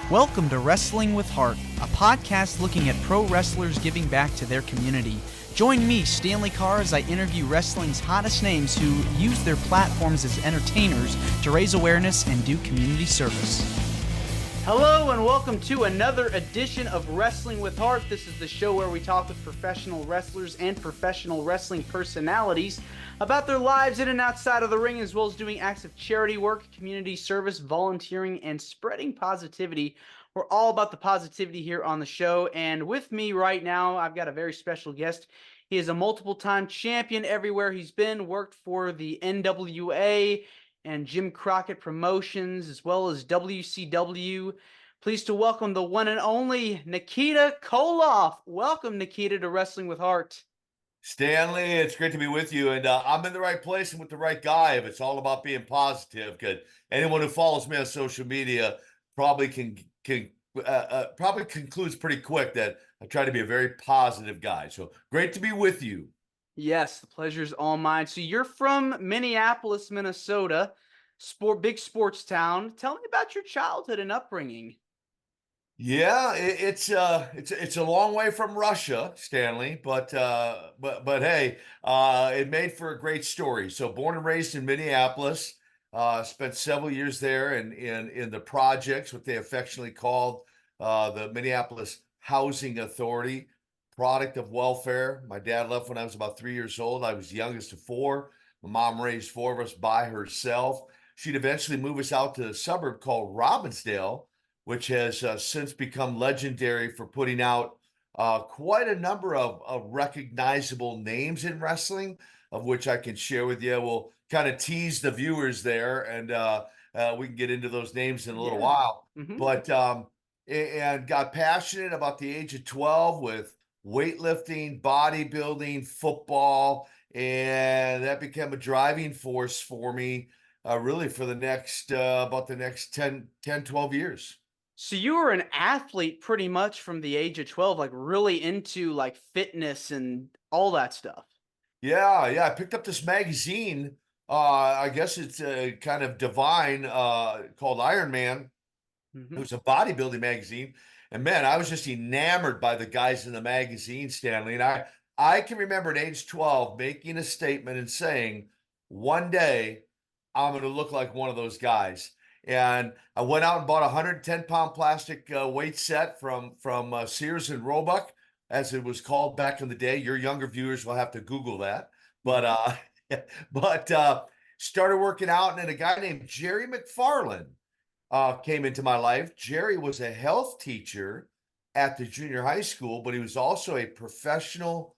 Welcome to Wrestling with Heart, a podcast looking at pro wrestlers giving back to their community. Join me, Stanley Carr, as I interview wrestling's hottest names who use their platforms as entertainers to raise awareness and do community service. Hello and welcome to another edition of Wrestling with Heart. This is the show where we talk with professional wrestlers and professional wrestling personalities about their lives in and outside of the ring, as well as doing acts of charity work, community service, volunteering, and spreading positivity. We're all about the positivity here on the show, and with me right now, I've got a very special guest. He is a multiple-time champion everywhere he's been, worked for the NWA and Jim Crockett Promotions, as well as WCW. Pleased to welcome the one and only Nikita Koloff. Welcome, Nikita, to Wrestling with Heart. Stanley, it's great to be with you, and I'm in the right place and with the right guy. If it's all about being positive, because anyone who follows me on social media probably probably concludes pretty quick that I try to be a very positive guy. So great to be with you. Yes, the pleasure's all mine. So you're from Minneapolis, Minnesota, big sports town. Tell me about your childhood and upbringing. Yeah, it's a long way from Russia, Stanley, but hey, it made for a great story. So born and raised in Minneapolis, spent several years there in the projects, what they affectionately called the Minneapolis Housing Authority, product of welfare. My dad left when I was about 3 years old. I was the youngest of four. My mom raised four of us by herself. She'd eventually move us out to a suburb called Robbinsdale, which has since become legendary for putting out quite a number of recognizable names in wrestling, of which I can share with you. We'll kind of tease the viewers there, and we can get into those names in a little while. Mm-hmm. But and got passionate about the age of 12 with weightlifting, bodybuilding, football, and that became a driving force for me really for the next about the next 12 years. So you were an athlete pretty much from the age of 12, like really into like fitness and all that stuff. Yeah. I picked up this magazine. I guess it's kind of divine, called Iron Man. It Mm-hmm. was a bodybuilding magazine, and man, I was just enamored by the guys in the magazine, Stanley. And I can remember at age 12 making a statement and saying, one day I'm going to look like one of those guys. And I went out and bought a 110-pound plastic weight set from Sears and Roebuck, as it was called back in the day. Your younger viewers will have to Google that. But started working out, and then a guy named Jerry McFarland came into my life. Jerry was a health teacher at the junior high school, but he was also a professional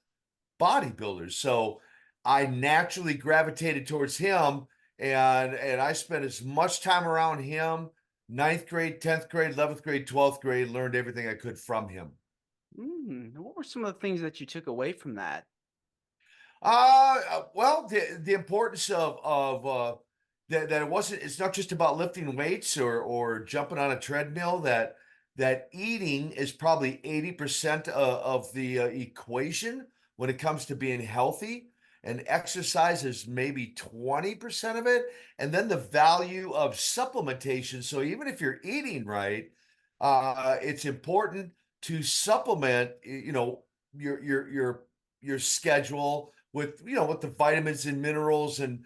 bodybuilder. So I naturally gravitated towards him, and I spent as much time around him, 9th grade, 10th grade, 11th grade, 12th grade, learned everything I could from him. What were some of the things that you took away from that? Well, the importance of that it's not just about lifting weights or jumping on a treadmill, that eating is probably 80% of the equation when it comes to being healthy, and exercise is maybe 20% of it, and then the value of supplementation. So even if you're eating right, it's important to supplement, your schedule with, with the vitamins and minerals. And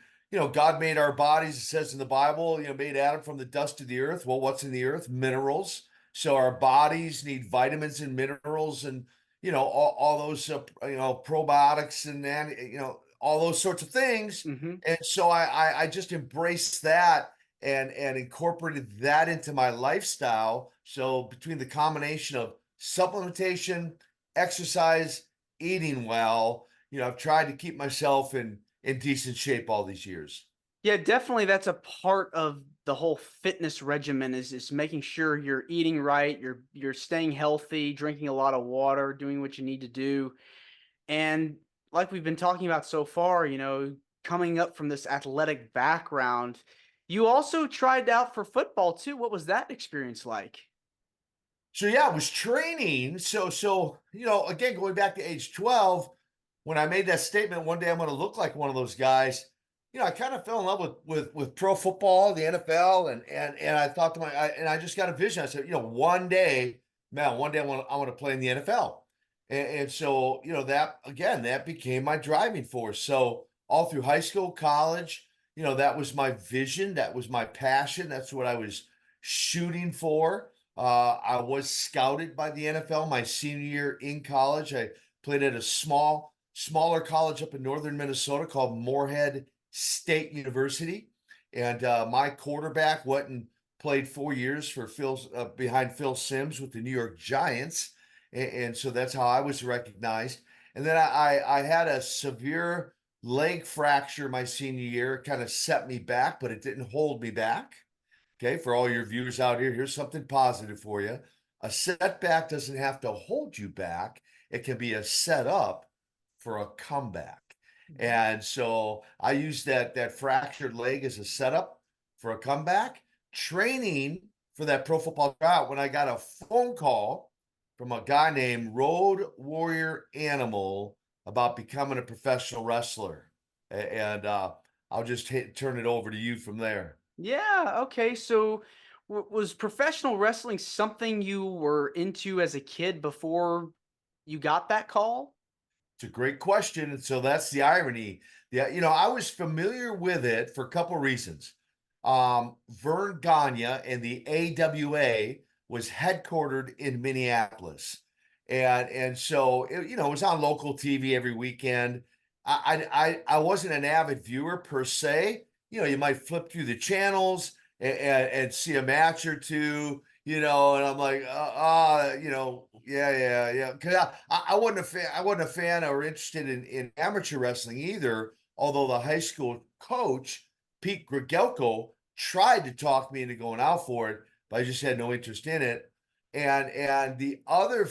God made our bodies, it says in the Bible, made Adam from the dust of the earth. Well, what's in the earth? Minerals. So our bodies need vitamins and minerals, and all those probiotics and then all those sorts of things. Mm-hmm. And so I just embraced that and incorporated that into my lifestyle. So between the combination of supplementation, exercise, eating well, I've tried to keep myself in decent shape all these years. Yeah, definitely. That's a part of the whole fitness regimen is making sure you're eating right, you're staying healthy, drinking a lot of water, doing what you need to do. And like we've been talking about so far, coming up from this athletic background, you also tried out for football too. What was that experience like? So yeah, I was training. So again, going back to age 12, when I made that statement, one day I'm going to look like one of those guys. I kind of fell in love with pro football, the NFL, and I thought and I just got a vision. I said, one day, man, one day I want to play in the NFL. And so, that again, that became my driving force. So all through high school, college, that was my vision, that was my passion, that's what I was shooting for. I was scouted by the NFL my senior year in college. I played at a smaller college up in northern Minnesota called Moorhead State University, and my quarterback went and played 4 years for behind Phil Simms with the New York Giants, and so that's how I was recognized. And then I had a severe leg fracture my senior year. It kind of set me back, but it didn't hold me back. Okay, for all your viewers out here, here's something positive for you. A setback doesn't have to hold you back. It can be a setup for a comeback. And so I used that fractured leg as a setup for a comeback, training for that pro football tryout when I got a phone call from a guy named Road Warrior Animal about becoming a professional wrestler. And I'll just turn it over to you from there. Yeah, okay. So was professional wrestling something you were into as a kid before you got that call? It's a great question. And so that's the irony. Yeah, I was familiar with it for a couple reasons. Vern Gagne and the AWA was headquartered in Minneapolis. And so it was on local TV every weekend. I wasn't an avid viewer per se. You might flip through the channels and see a match or two, and I'm like, yeah. Because I wasn't a fan. I wasn't a fan or interested in amateur wrestling either. Although the high school coach Pete Grigelko tried to talk me into going out for it, but I just had no interest in it. And the other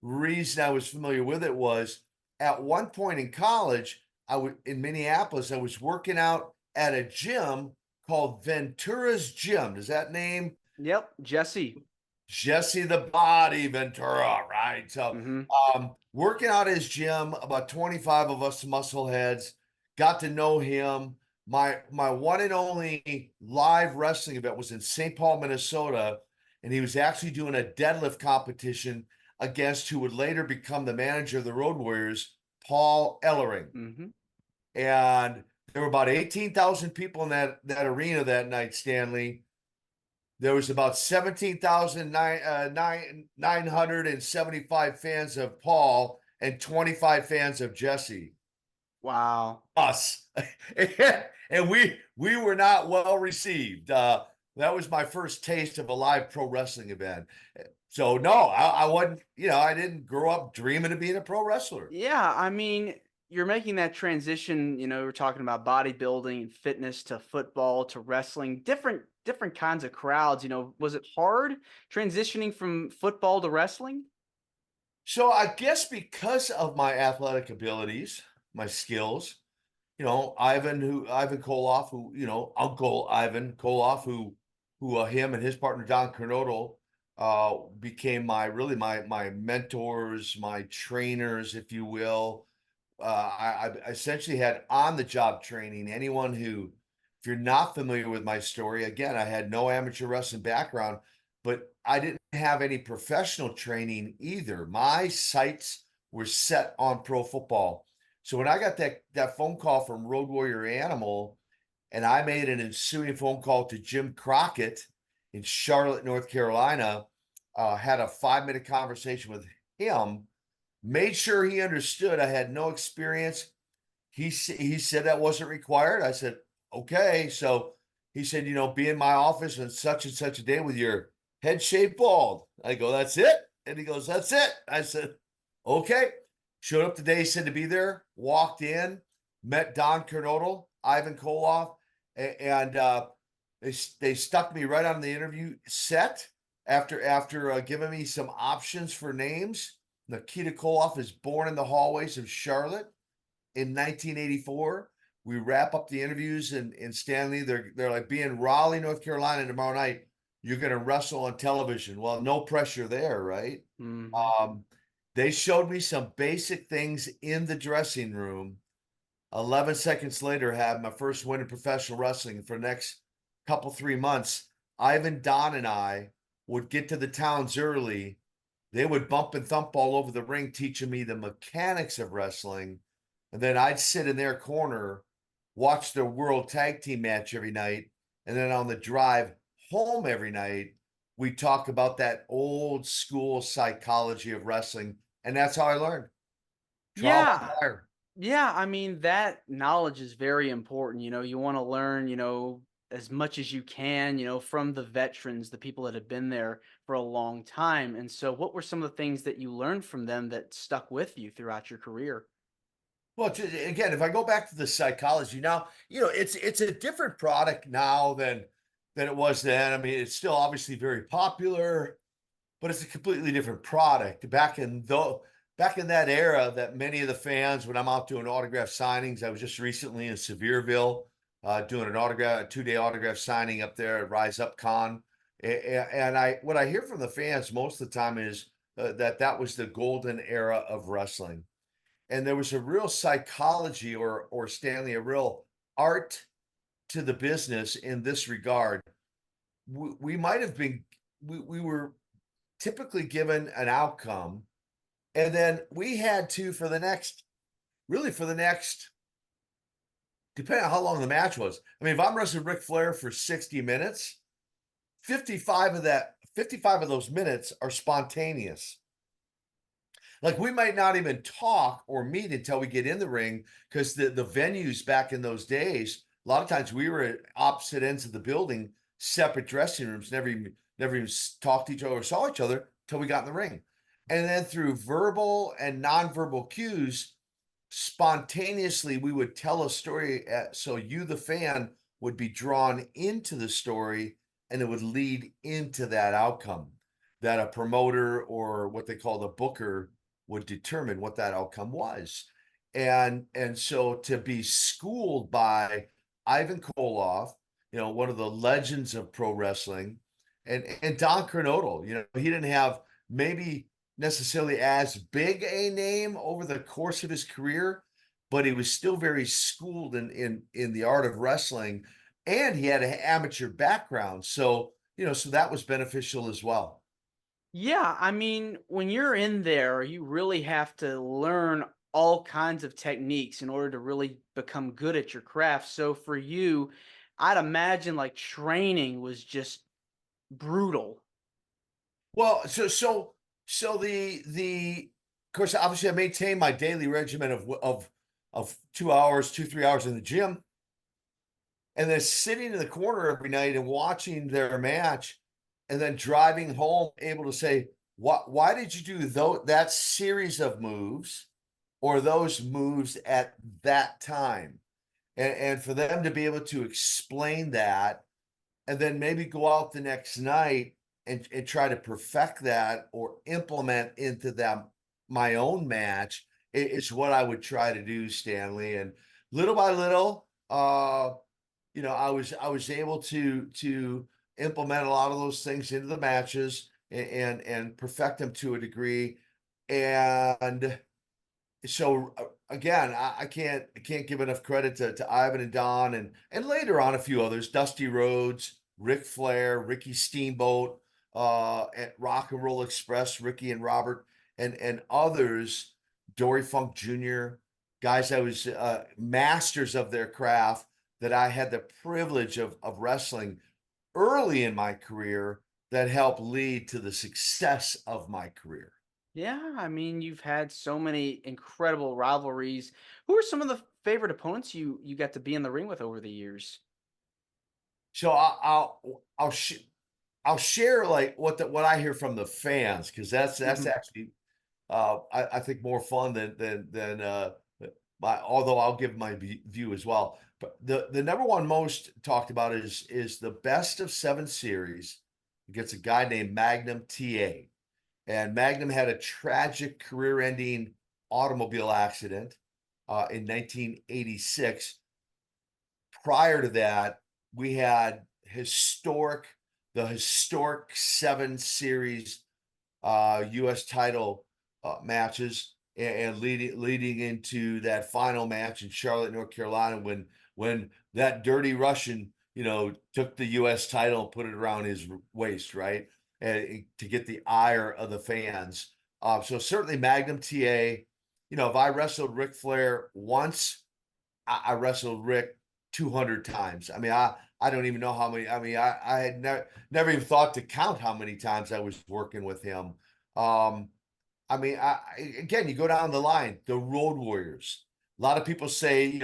reason I was familiar with it was at one point in college, I was in Minneapolis. I was working out at a gym called Ventura's Gym. Does that name Yep, Jesse. Jesse the Body Ventura, right? So, Mm-hmm. working out his gym, about 25 of us muscle heads, got to know him. My one and only live wrestling event was in St. Paul, Minnesota, and he was actually doing a deadlift competition against who would later become the manager of the Road Warriors, Paul Ellering. Mm-hmm. And there were about 18,000 people in that arena that night, Stanley. There was about 17,975 fans of Paul and 25 fans of Jesse. Wow. Us. And we were not well received. That was my first taste of a live pro wrestling event. So no, I wasn't, I didn't grow up dreaming of being a pro wrestler. Yeah, I mean, you're making that transition, we're talking about bodybuilding and fitness to football to wrestling, different kinds of crowds, was it hard transitioning from football to wrestling? So I guess because of my athletic abilities, my skills, Ivan Koloff, who, Uncle Ivan Koloff, who him and his partner Don Kernodle became my mentors, my trainers, if you will. I essentially had on the job training. Anyone who, if you're not familiar with my story, again, I had no amateur wrestling background, but I didn't have any professional training either. My sights were set on pro football. So when I got that phone call from Road Warrior Animal, and I made an ensuing phone call to Jim Crockett in Charlotte, North Carolina, had a 5-minute conversation with him, made sure he understood I had no experience. He said that wasn't required. I said, okay. So he said, be in my office on such and such a day with your head shaved bald. I go, that's it. And he goes, that's it. I said, okay. Showed up the day he said to be there, walked in, met Don Kernodle, Ivan Koloff, and they stuck me right on the interview set after giving me some options for names. Nikita Koloff is born in the hallways of Charlotte in 1984. We wrap up the interviews in Stanley. They're like, be in Raleigh, North Carolina tomorrow night. You're going to wrestle on television. Well, no pressure there, right? Mm-hmm. They showed me some basic things in the dressing room. 11 seconds later, had my first win in professional wrestling. For the next couple 3 months, Ivan, Don, and I would get to the towns early. They would bump and thump all over the ring, teaching me the mechanics of wrestling. And then I'd sit in their corner, watch their world tag team match every night. And then on the drive home every night, we talk about that old school psychology of wrestling. And that's how I learned. Trial by Yeah. fire. Yeah, I mean, that knowledge is very important. You want to learn, as much as you can, from the veterans, the people that have been there for a long time. And so, what were some of the things that you learned from them that stuck with you throughout your career? Well, again, if I go back to the psychology now, it's a different product now than it was then. I mean, it's still obviously very popular, but it's a completely different product. Back in that era, that many of the fans, when I'm out doing autograph signings, I was just recently in Sevierville, doing a 2-day autograph signing up there at Rise Up Con, and what I hear from the fans most of the time is that was the golden era of wrestling, and there was a real psychology, or Stanley, a real art to the business in this regard. We might have been we were typically given an outcome, and then we had to, for the next, depending on how long the match was. I mean, if I'm wrestling Ric Flair for 60 minutes, 55 of those minutes are spontaneous. Like, we might not even talk or meet until we get in the ring, because the venues back in those days, a lot of times we were at opposite ends of the building, separate dressing rooms, never even talked to each other or saw each other till we got in the ring. And then through verbal and nonverbal cues, spontaneously we would tell a story, so you, the fan, would be drawn into the story, and it would lead into that outcome that a promoter, or what they call the booker, would determine what that outcome was. And so to be schooled by Ivan Koloff, one of the legends of pro wrestling, and Don Kernodle, he didn't have maybe necessarily as big a name over the course of his career, but he was still very schooled in the art of wrestling, and he had an amateur background. So, so that was beneficial as well. Yeah, I mean, when you're in there, you really have to learn all kinds of techniques in order to really become good at your craft. So for you, I'd imagine like training was just brutal. Well, so the of course, obviously, I maintain my daily regimen of 2 hours, 3 hours in the gym, and then sitting in the corner every night and watching their match, and then driving home able to say, why did you do that series of moves, or those moves at that time? And for them to be able to explain that, and then maybe go out the next night and try to perfect that, or implement into them my own match, is what I would try to do, Stanley. And little by little, I was able to implement a lot of those things into the matches, and perfect them to a degree. And so, again, I can't give enough credit to Ivan and Don, and later on a few others: Dusty Rhodes, Ric Flair, Ricky Steamboat, at Rock and Roll Express, Ricky and Robert, and others, Dory Funk Jr., guys that was masters of their craft, that I had the privilege of wrestling early in my career, that helped lead to the success of my career. Yeah, I mean, you've had so many incredible rivalries. Who are some of the favorite opponents you got to be in the ring with over the years? So I'll share, like, what I hear from the fans, because that's Mhm. actually, I think, more fun than although I'll give my view as well. But the number one most talked about is the best of 7 series against a guy named Magnum TA. And Magnum had a tragic career-ending automobile accident in 1986. Prior to that, we had the historic 7 series US title matches. and leading into that final match in Charlotte, North Carolina, when that dirty Russian, took the U.S. title and put it around his waist, right, and to get the ire of the fans. So certainly Magnum TA. If I wrestled Ric Flair once, I wrestled Rick 200 times. I mean, I don't even know how many. I mean, I had never even thought to count how many times I was working with him. Um, I mean, again, you go down the line, the Road Warriors. A lot of people say,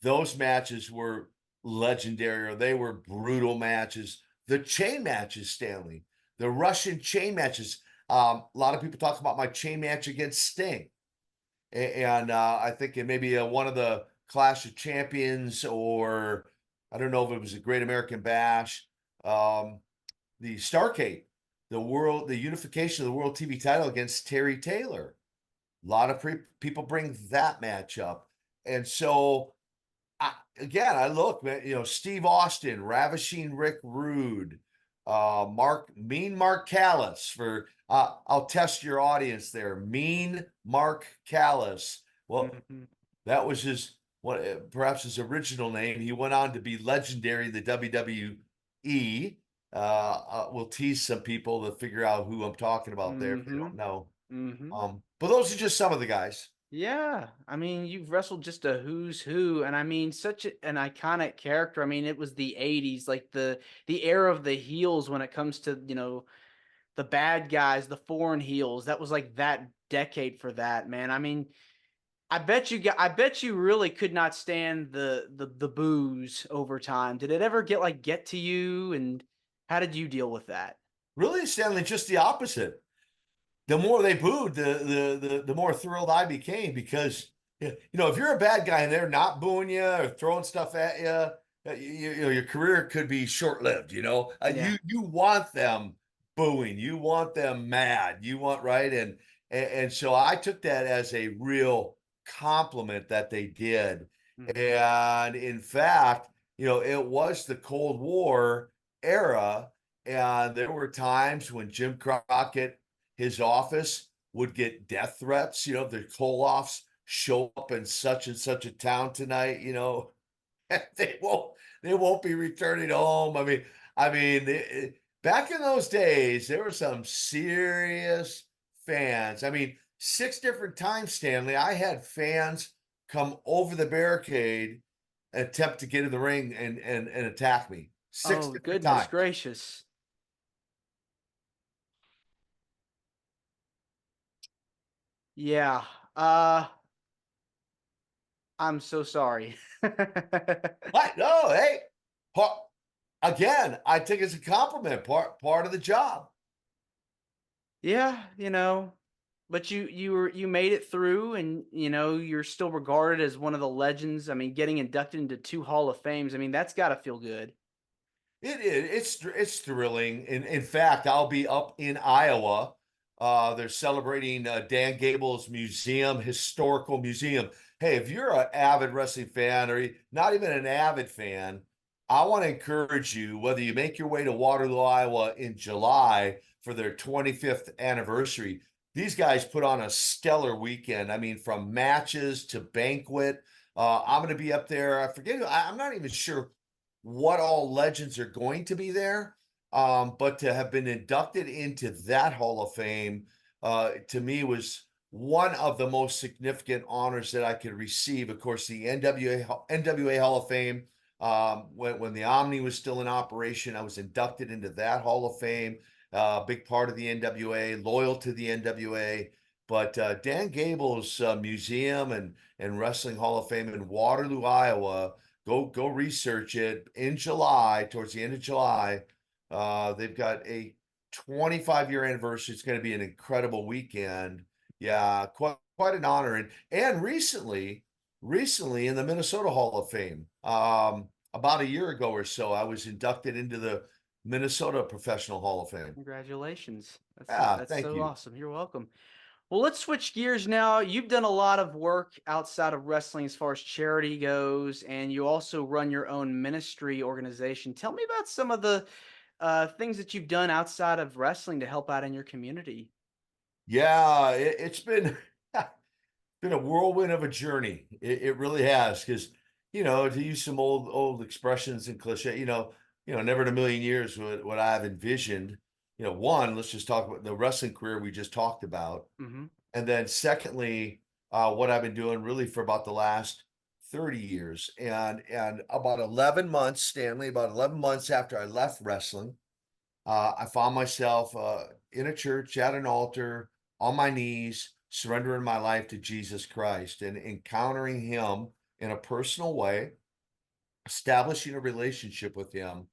those matches were legendary or they were brutal matches. The chain matches, Stanley, the Russian chain matches. A lot of people talk about my chain match against Sting. And I think it may be one of the Clash of Champions, or I don't know if it was a Great American Bash, um, the Starcade, the unification of the World TV title against Terry Taylor. A lot of people bring that match up. And so, I look, man, Steve Austin, Ravishing Rick Rude, Mark Callis for, I'll test your audience there. Mean Mark Callis. Well, Mhm. that was perhaps his original name. He went on to be legendary in the WWE. We'll tease some people to figure out who I'm talking about there if they don't Mhm. know. Mhm. But those are just some of the guys. Yeah, I mean, you've wrestled just a who's who, and I mean, such an iconic character. I mean, it was the '80s, like the era of the heels when it comes to the bad guys, the foreign heels. That was like that decade for that, man. I mean, I bet you really could not stand the booze over time. Did it ever get to you, and how did you deal with that? Really, Stanley, just the opposite. The more they booed, the more thrilled I became because if you're a bad guy and they're not booing you or throwing stuff at you, your career could be short lived. Yeah. You want them booing, you want them mad, you want right, and so I took that as a real compliment that they did, Mhm. and in fact, it was the Cold War era, and there were times when Jim Crockett, his office, would get death threats. The Koloffs show up in such and such a town tonight. They won't be returning home. Back in those days, there were some serious fans. I mean, 6 different times, Stanley, I had fans come over the barricade and attempt to get in the ring and attack me. Six Oh, different goodness times. gracious. Yeah. Uh, I'm so sorry. What? No, hey, part, again, I think it's a compliment, part of the job. Yeah, but you made it through, and you're still regarded as one of the legends. I mean, getting inducted into 2 Hall of Fames. I mean, that's got to feel good. It is. It's thrilling. In fact, I'll be up in Iowa. They're celebrating Dan Gable's historical museum. Hey, if you're an avid wrestling fan or not even an avid fan, I want to encourage you, whether you make your way to Waterloo, Iowa in July for their 25th anniversary. These guys put on a stellar weekend. I mean, from matches to banquet. I'm going to be up there. I forget. I'm not even sure what all legends are going to be there. But to have been inducted into that Hall of Fame, to me was one of the most significant honors that I could receive. Of course, the NWA Hall of Fame, when the Omni was still in operation, I was inducted into that Hall of Fame. Big part of the NWA, loyal to the NWA. But Dan Gable's museum and Wrestling Hall of Fame in Waterloo, Iowa, go research it in July, towards the end of July. They've got a 25-year anniversary. It's going to be an incredible weekend. Yeah, quite an honor. And recently in the Minnesota Hall of Fame, about a year ago or so, I was inducted into the Minnesota Professional Hall of Fame. Congratulations. Yeah, That's thank so you. awesome. You're welcome. Well, let's switch gears now. You've done a lot of work outside of wrestling as far as charity goes, and you also run your own ministry organization. Tell me about some of the things that you've done outside of wrestling to help out in your community. Yeah, it's been been a whirlwind of a journey. It really has, because to use some old expressions and cliche, never in a million years would I have envisioned. One, let's just talk about the wrestling career we just talked about, Hmm. and then secondly, what I've been doing really for about the last 30 years, and about 11 months, Stanley, about 11 months after I left wrestling, I found myself in a church at an altar on my knees, surrendering my life to Jesus Christ and encountering Him in a personal way, establishing a relationship with Him.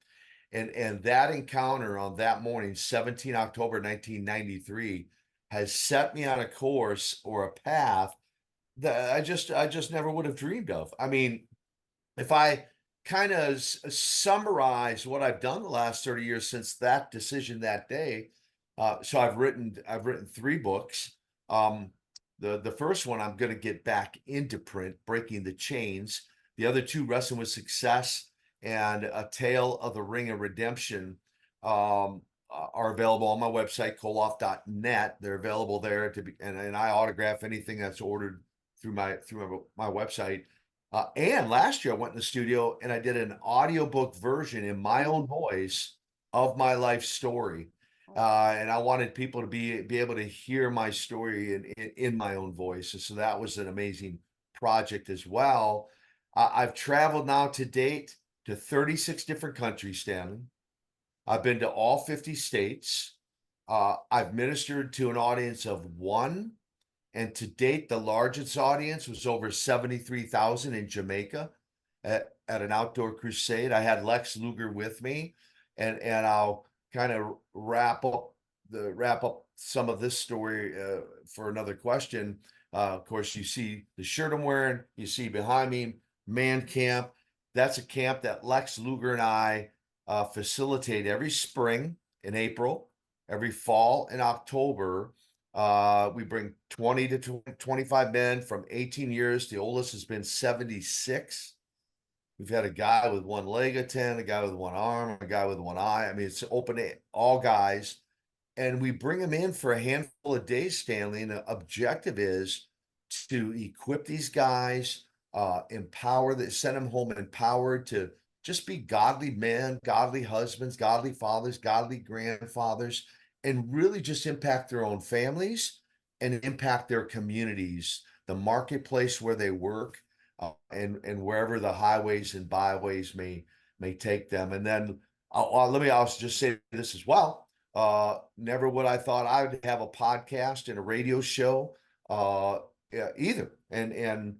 And that encounter on that morning, 17 October 1993, has set me on a course or a path that I just never would have dreamed of. I mean, if I kind of summarize what I've done the last 30 years since that decision that day, so I've written three books. Um, the first one I'm going to get back into print, Breaking the Chains. The other two, Wrestling with Success and A Tale of the Ring of Redemption, are available on my website, koloff.net. They're available there and I autograph anything that's ordered through my website. And last year I went in the studio and I did an audiobook version in my own voice of my life story. And I wanted people to be able to hear my story in my own voice. And so that was an amazing project as well. I've traveled now to date to 36 different countries, Stanley. I've been to all 50 states. I've ministered to an audience of one, and to date, the largest audience was over 73,000 in Jamaica at an outdoor crusade. I had Lex Luger with me, and I'll kind of wrap up some of this story for another question. Of course, you see the shirt I'm wearing. You see behind me, Man Camp. That's a camp that Lex Luger and I facilitate every spring in April, every fall in October. We bring 20 to 25 men from 18 years. The oldest has been 76. We've had a guy with one leg attend, a guy with one arm, a guy with one eye. I mean, it's open to all guys. And we bring them in for a handful of days, Stanley. And the objective is to equip these guys, send them home empowered to just be godly men, godly husbands, godly fathers, godly grandfathers, and really just impact their own families and impact their communities, the marketplace where they work, and wherever the highways and byways may take them. And then let me also just say this as well. Never would I thought I would have a podcast and a radio show either, and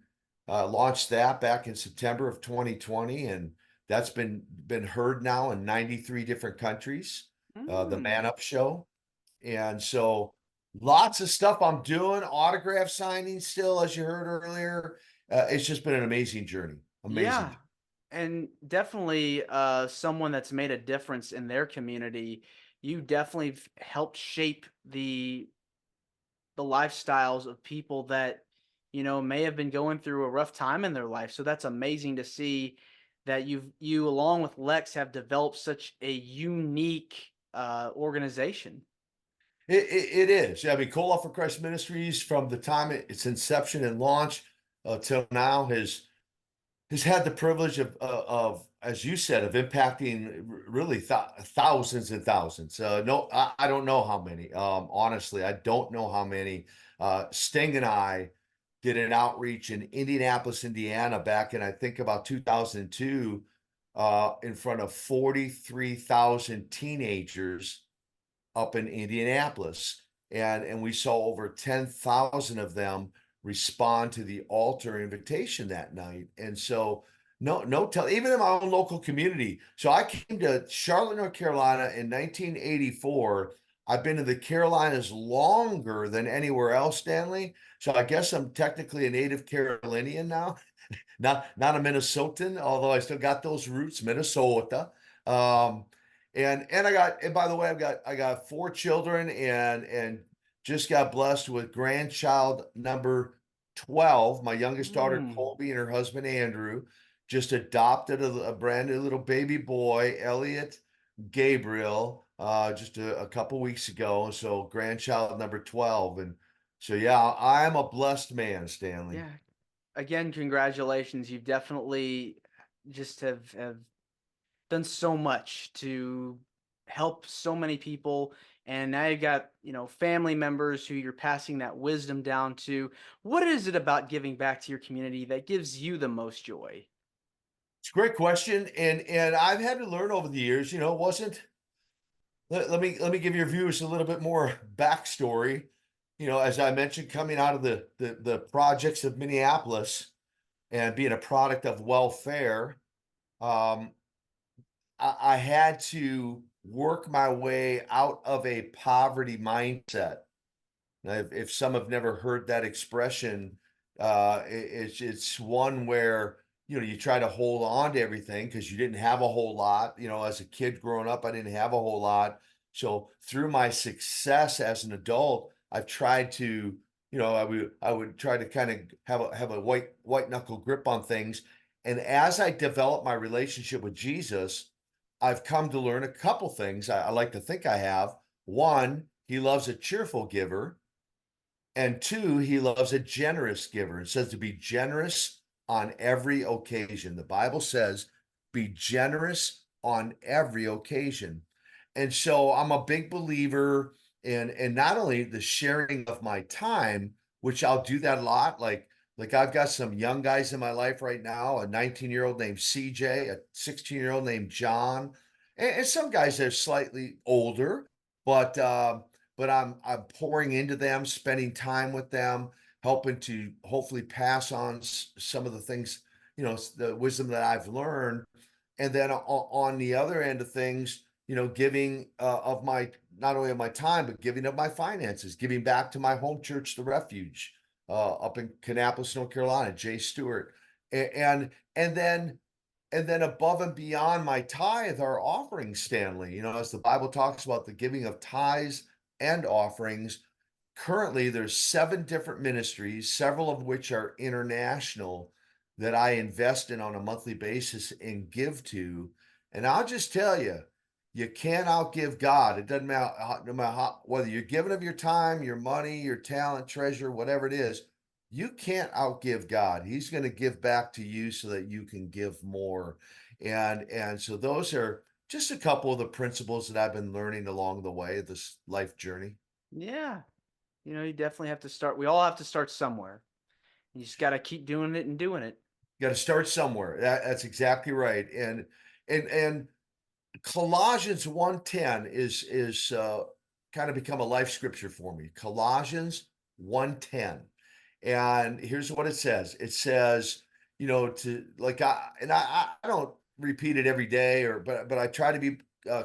launched that back in September of 2020, and that's been heard now in 93 different countries. The Man Mm. Up Show, and so lots of stuff I'm doing. Autograph signing still, as you heard earlier. It's just been an amazing journey. Yeah, Amazing. and definitely someone that's made a difference in their community. You definitely helped shape the lifestyles of people that may have been going through a rough time in their life. So that's amazing to see that you along with Lex have developed such a unique organization. It is. I mean, Koloff for Christ Ministries, from the time its inception and launch till now, has had the privilege of, as you said, of impacting really thousands and thousands. No, I don't know how many. Honestly, I don't know how many. Sting and I did an outreach in Indianapolis, Indiana, back in, I think, about 2002, in front of 43,000 teenagers up in Indianapolis, and we saw over 10,000 of them respond to the altar invitation that night. And so no tell, even in my own local community. So I came to Charlotte, North Carolina in 1984. I've been to the Carolinas longer than anywhere else, Stanley. So I guess I'm technically a native Carolinian now. Not a Minnesotan, although I still got those roots, Minnesota. Um, and by the way, I got four children, and just got blessed with grandchild number 12. My youngest daughter Mm. Colby and her husband Andrew just adopted a brand new little baby boy, Elliot Gabriel, just a couple weeks ago. So grandchild number 12. And So yeah, I'm a blessed man, Stanley. Yeah. Again, congratulations. You've definitely just have done so much to help so many people, and now you've got, family members who you're passing that wisdom down to. What is it about giving back to your community that gives you the most joy? It's a great question, and I've had to learn over the years. It wasn't. Let me give your viewers a little bit more backstory. As I mentioned, coming out of the projects of Minneapolis and being a product of welfare, um, I had to work my way out of a poverty mindset. Now, if some have never heard that expression, it's one where you try to hold on to everything because you didn't have a whole lot. As a kid growing up, I didn't have a whole lot. So through my success as an adult, I've tried to, I would try to kind of have a white knuckle grip on things. And as I develop my relationship with Jesus, I've come to learn a couple things. I like to think I have. One, he loves a cheerful giver. And two, he loves a generous giver. It says to be generous on every occasion. The Bible says, be generous on every occasion. And so I'm a big believer in not only the sharing of my time, which I'll do that a lot. Like I've got some young guys in my life right now, a 19-year-old named CJ, a 16-year-old named John, and some guys that are slightly older, but I'm pouring into them, spending time with them, helping to hopefully pass on some of the things, the wisdom that I've learned. And then on the other end of things, giving of my not only of my time, but giving of my finances, giving back to my home church, the Refuge, up in Kannapolis, North Carolina, Jay Stewart, and then above and beyond my tithe are offerings, Stanley. As the Bible talks about the giving of tithes and offerings. Currently, there's 7 different ministries, several of which are international, that I invest in on a monthly basis and give to. And I'll just tell you, you can't outgive God. It doesn't matter, no matter whether you're giving of your time, your money, your talent, treasure, whatever it is, you can't outgive God. He's going to give back to you so that you can give more. And so those are just a couple of the principles that I've been learning along the way of this life journey. Yeah. You definitely have to start. We all have to start somewhere. You just got to keep doing it and doing it. You got to start somewhere. That's exactly right. And Colossians 1:10 is kind of become a life scripture for me. Colossians 1:10. And here's what it says. It says, to like I don't repeat it every day but I try to be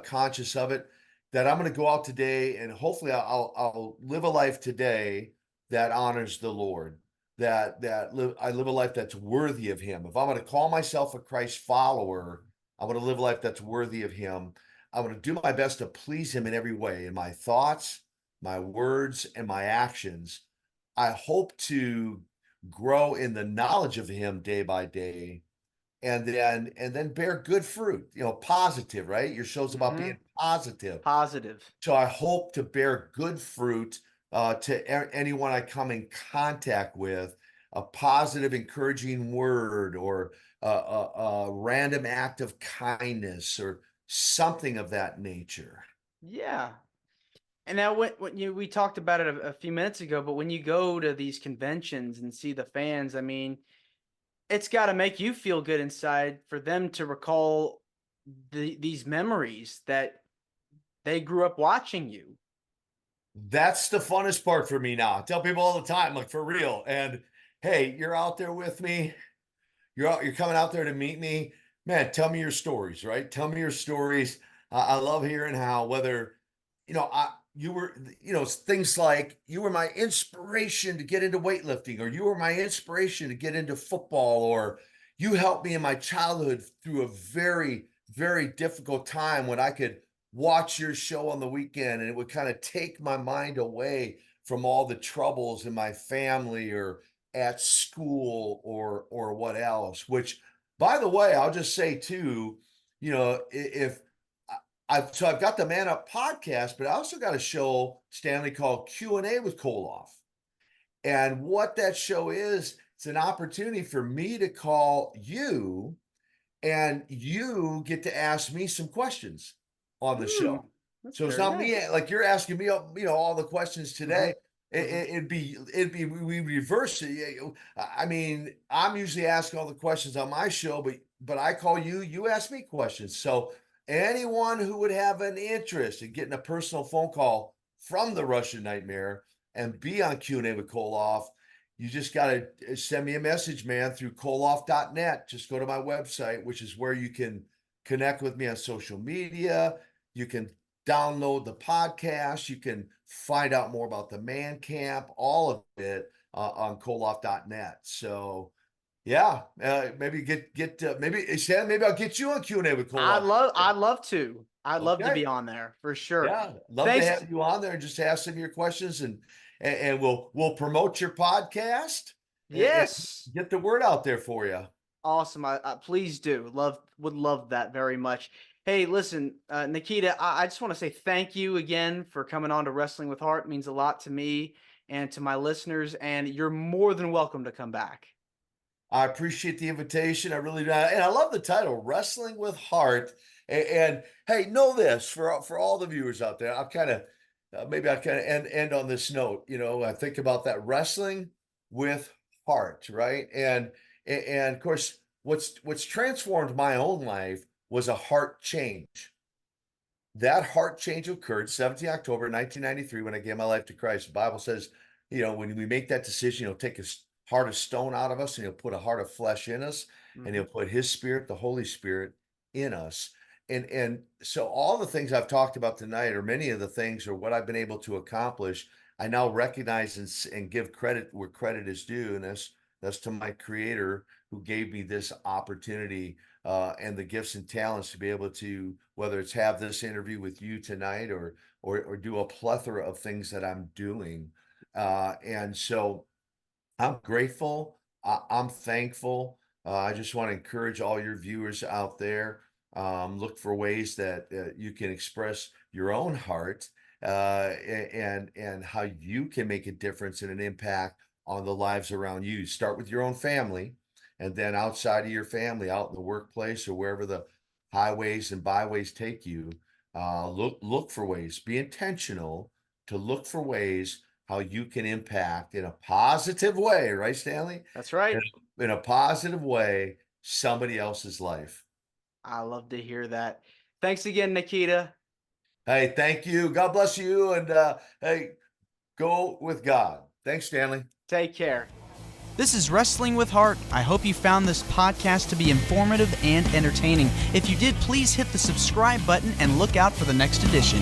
conscious of it, that I'm going to go out today and hopefully I'll live a life today that honors the Lord. I live a life that's worthy of him. If I'm going to call myself a Christ follower, I want to live a life that's worthy of him. I want to do my best to please him in every way, in my thoughts, my words, and my actions. I hope to grow in the knowledge of him day by day, and then bear good fruit, positive, right? Your show's about Mm-hmm. being positive. Positive. So I hope to bear good fruit to anyone I come in contact with, a positive, encouraging word or a random act of kindness or something of that nature. Yeah. And now, we talked about it a few minutes ago, but when you go to these conventions and see the fans, I mean, it's got to make you feel good inside for them to recall these memories that they grew up watching you. That's the funnest part for me now. I tell people all the time, like for real. And hey, you're out there with me. You're coming out there to meet me, man. Tell me your stories, right? Tell me your stories. I love hearing how whether you were things like you were my inspiration to get into weightlifting, or you were my inspiration to get into football, or you helped me in my childhood through a very very difficult time when I could watch your show on the weekend and it would kind of take my mind away from all the troubles in my family or at school or what else. Which, by the way, I'll just say too, if I've got the Man Up podcast, but I also got a show, Stanley, called Q&A with Koloff. And what that show is, it's an opportunity for me to call you, and you get to ask me some questions on the Hmm. show. That's So it's very not me nice. like you're asking me, all the questions Hmm. today. Hmm. It'd be we reverse it. I mean, I'm usually asking all the questions on my show, but I call you, you ask me questions. So anyone who would have an interest in getting a personal phone call from the Russian Nightmare and be on Q&A with Koloff, you just got to send me a message, man, through koloff.net. Just go to my website, which is where you can connect with me on social media. You can download the podcast. You can find out more about the man camp, all of it on koloff.net. So, yeah, maybe maybe Shannon, maybe I'll get you on Q&A with Koloff. I'd love to. I'd love to Okay. be on there for sure. Yeah, love to Thanks. have you on there and just ask some of your questions, and we'll promote your podcast and Yes. get the word out there for you. Awesome. I please do. Would love that very much. Hey, listen, Nikita, I just want to say thank you again for coming on to Wrestling with Heart. It means a lot to me and to my listeners, and you're more than welcome to come back. I appreciate the invitation. I really do, and I love the title, Wrestling with Heart. And hey, know this for all the viewers out there. I'll kind of maybe I kind of end on this note. I think about that wrestling with heart, right? And of course, what's transformed my own life was a heart change. That heart change occurred 17 October 1993 when I gave my life to Christ. The Bible says, when we make that decision, he'll take a heart of stone out of us and he'll put a heart of flesh in us, and Mhm. he'll put his spirit, the Holy Spirit, in us. And so all the things I've talked about tonight, or many of the things, or what I've been able to accomplish, I now recognize and give credit where credit is due. And that's to my creator who gave me this opportunity and the gifts and talents to be able to, whether it's have this interview with you tonight, or do a plethora of things that I'm doing. And so I'm grateful. I'm thankful. I just want to encourage all your viewers out there. Look for ways that you can express your own heart, and how you can make a difference and an impact on the lives around you. Start with your own family, and then outside of your family, out in the workplace or wherever the highways and byways take you. Look for ways. Be intentional to look for ways how you can impact in a positive way, right, Stanley? That's In, right. in a positive way, somebody else's life. I love to hear that. Thanks again, Nikita. Hey, thank you. God bless you. And hey, go with God. Thanks, Stanley. Take care. This is Wrestling with Heart. I hope you found this podcast to be informative and entertaining. If you did, please hit the subscribe button and look out for the next edition.